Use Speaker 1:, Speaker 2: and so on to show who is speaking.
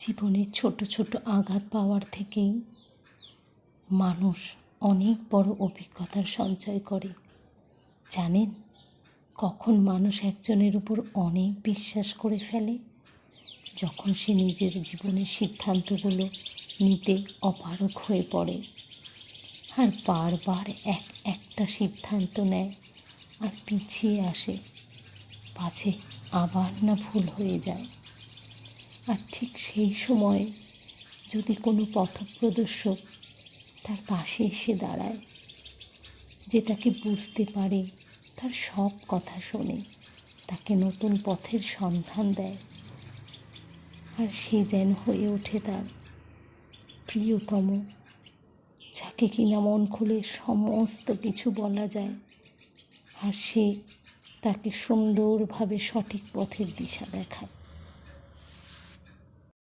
Speaker 1: জীবনের ছোট ছোট আঘাত পাওয়ার থেকেই মানুষ অনেক বড় অভিজ্ঞতার সঞ্চয় করে। জানেন কখন মানুষ একজনের উপর অনেক বিশ্বাস করে ফেলে? যখন সে নিজের জীবনের সিদ্ধান্তগুলো নিতে অপারগ হয়ে পড়ে আর বারবার একটা সিদ্ধান্ত নেয় আর পিছিয়ে আসে, পাছে আবার না ভুল হয়ে যায়। আর ঠিক সেই সময় যদি কোনো পথপ্রদর্শক তার পাশে এসে দাঁড়ায়, যে তাকে বুঝতে পারে, তার সব কথা শোনে, তাকে নতুন পথের সন্ধান দেয়, আর সে যেন হয়ে ওঠে তার প্রিয়তম, যাকে কিনা মন খুলে সমস্ত কিছু বলা যায়, আর সে তাকে সুন্দরভাবে সঠিক পথের দিশা দেখায়।